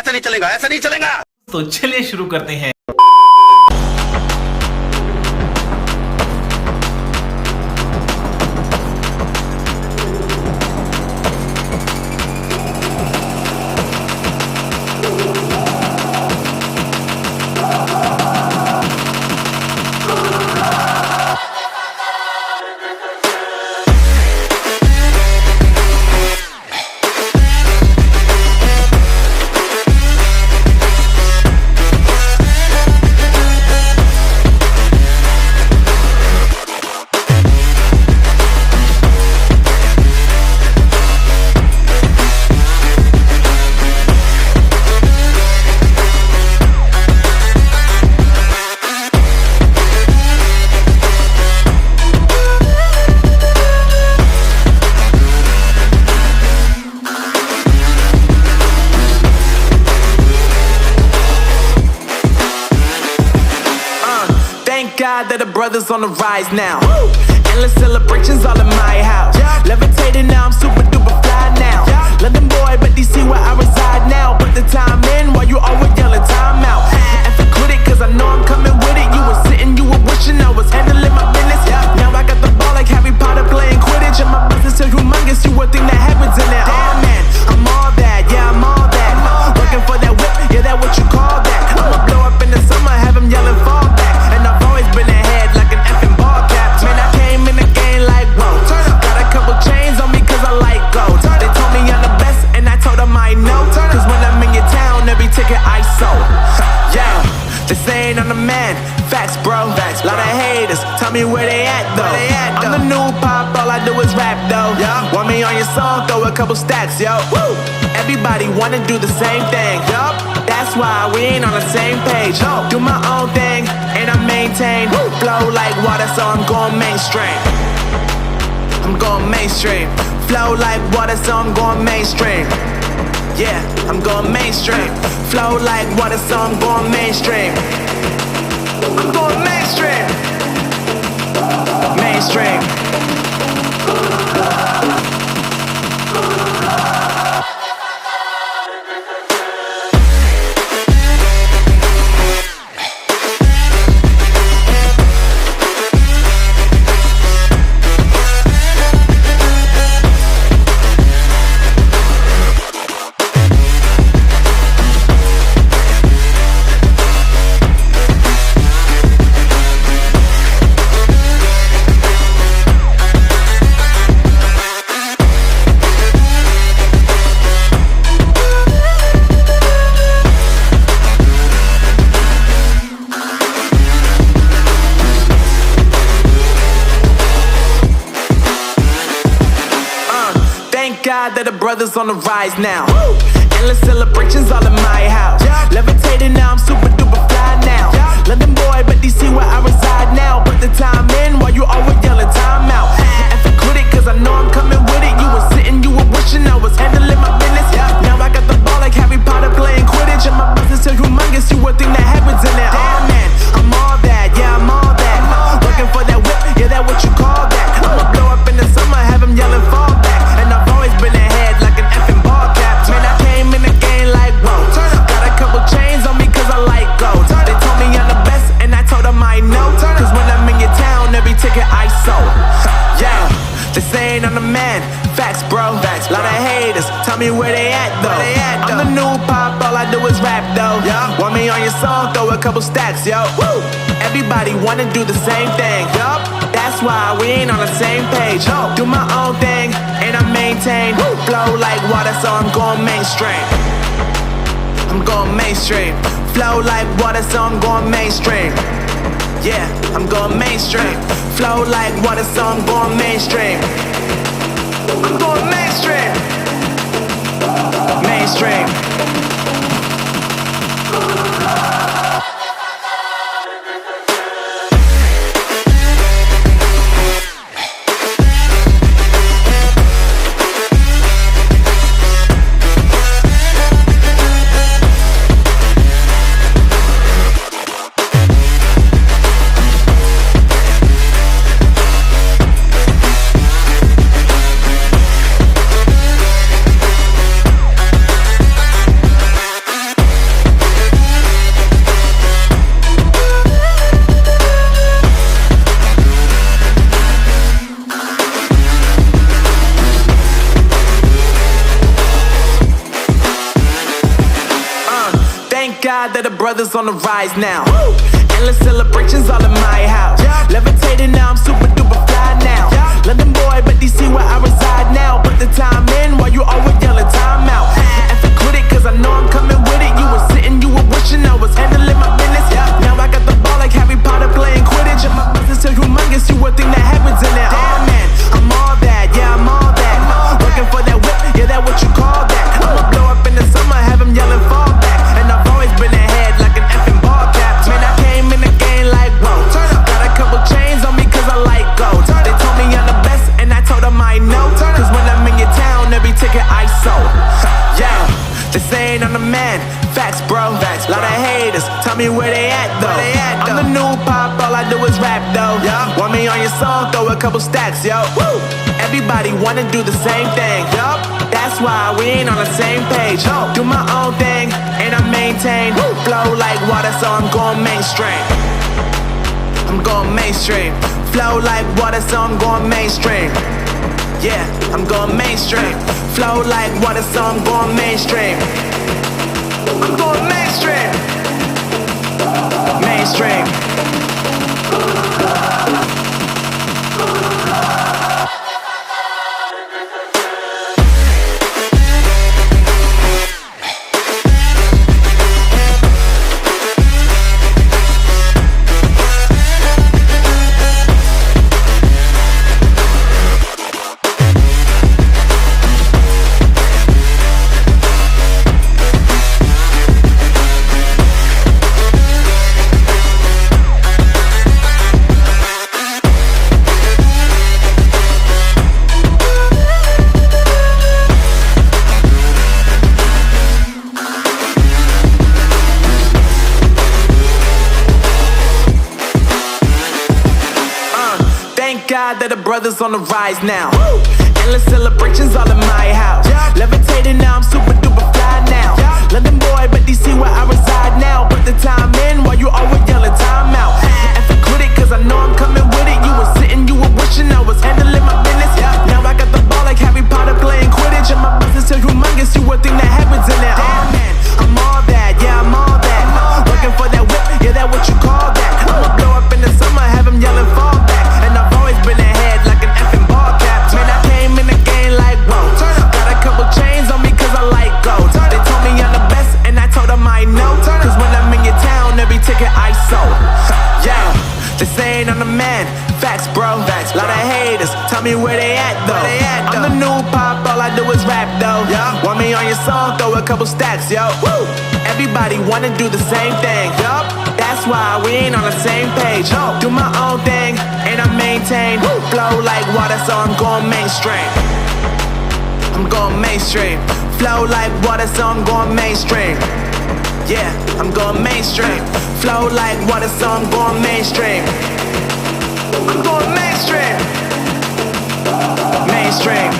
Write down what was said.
ऐसा नहीं चलेगा, ऐसा नहीं चलेगा। तो चलिए शुरू करते हैं। God that the brothers on the rise now. Endless celebrations all in my house. Levitating now, I'm super duper fly now. London boy, but DC where I reside now. Put the time in while you always yelling time out. And for quit it, cause I know I'm coming with it. You were sitting, you were wishing I was handling my business. Now I got the ball like Harry Potter playing Quidditch. And my business is humongous, you would think that heaven's in it. Oh man, I'm all that, yeah, I'm all that. Working for that whip, yeah, that what you call that. I'ma blow up in the summer, have him yelling fall back. And I've always been ahead like an effing ball cap. Man, I came in the game like, whoa. Got a couple chains on me cause I like gold. They told me I'm the best and I told them I know. Cause when I'm in your town, every ticket I sold. Yeah, they saying I'm the man. Facts, bro. Lot of haters, tell me where they at though. I'm the new pop, all I do is rap though. Want me on your song, throw a couple stacks, yo. Woo! Everybody wanna do the same thing, yup. That's why we ain't on the same page. Do my own thing, and I maintain. Flow like water, so I'm going mainstream. I'm going mainstream. Flow like water, so I'm going mainstream. Yeah, I'm going mainstream. Flow like water, so I'm going mainstream. I'm going mainstream. Mainstream. God that the brothers on the rise now. Endless celebrations all in my house. Levitating now, I'm super duper fly now. London boy, but DC where I reside now. Put the time in while you always yelling time out. And for quit it, cause I know I'm coming with it. You were sitting, you were wishing I was handling my business. Now I got the ball like Harry Potter playing Quidditch. And my business is humongous, you would think that heaven's in it. Oh man, I'm all that, yeah, I'm all that. Working for that whip, yeah, that what you call that. I'ma blow up in the summer, have him yelling fall back. And I've always been ahead like an effing ball cap. Man, I came in the game like, whoa. Got a couple chains on me cause I like gold. They told me I'm the best and I told them I know. Cause when I'm in your town, every ticket I sold. Yeah, they saying I'm the man. Facts, bro. Lot of haters, tell me where they at though. I'm the new pop, all I do is rap though. Want me on your song, throw a couple stacks, yo. Woo! Everybody wanna do the same thing, yup. That's why we ain't on the same page. Do my own thing, and I maintain. Flow like water, so I'm going mainstream. I'm going mainstream. Flow like water, so I'm going mainstream. Yeah, I'm going mainstream. Flow like water, so I'm going mainstream. I'm going mainstream. Mainstream. God that the brothers on the rise now. Endless celebrations all in my house. Levitating now, I'm super duper fly now. London boy, but DC where I reside now. Put the time in while you always yelling time out. And for quit it, cause I know I'm coming with it. You were sitting, you were wishing I was handling my business. Now I got the ball like Harry Potter playing Quidditch. And my business is humongous, you would think that happens in it. Oh man, I'm all that, yeah, I'm all that. Working for that whip, yeah, that what you call that. I'ma blow up in the summer, have them yelling fall back. And I've always been ahead like an effing ball cap. Man, I came in the game like, whoa. Got a couple chains on me cause I like gold. They told me I'm the best and I told them I know. Cause when I'm in your town, every ticket I sold. Yeah, they saying I'm the man. Facts, bro. Lot of haters, tell me where they at though. I'm the new pop, all I do is rap though. Want me on your song, throw a couple stacks, yo. Woo! Everybody wanna do the same thing, yup. That's why we ain't on the same page. Do my own thing, and I maintain. Flow like water, so I'm going mainstream. I'm going mainstream. Flow like water, so I'm going mainstream. Yeah, I'm going mainstream. Flow like water, so I'm going mainstream. I'm going mainstream. Mainstream. God that the brothers on the rise now. Endless celebrations all in my house. Levitating now, I'm super duper fly now. London boy, but DC where I reside now. Put the time in while you always yelling time out. And for quit it, cause I know I'm coming with it. You were sitting, you were wishing I was handling my business. Now I got the ball like Harry Potter playing Quidditch. And my business is humongous, you would think that happens in it. Oh man, I'm all that, yeah, I'm all that. Working for that whip, yeah, that what you call that. I'ma blow up in the summer, have them yelling fall back. And I've always been ahead like an effing ball cap. Man, I came in the game like, whoa. Got a couple chains on me cause I like gold. They told me I'm the best and I told them I know. Cause when I'm in your town, every ticket I sold. Yeah, they saying I'm the man. Facts, bro. Lot of haters, tell me where they at though. I'm the new pop, all I do is rap though. Want me on your song, throw a couple stacks, yo. Woo! Everybody wanna do the same thing, yup. That's why we ain't on the same page. Do my own thing, and I maintain. Flow like water, so I'm going mainstream. I'm going mainstream. Flow like water, so I'm going mainstream. Yeah, I'm going mainstream. Flow like water, so I'm going mainstream. I'm going mainstream. Mainstream.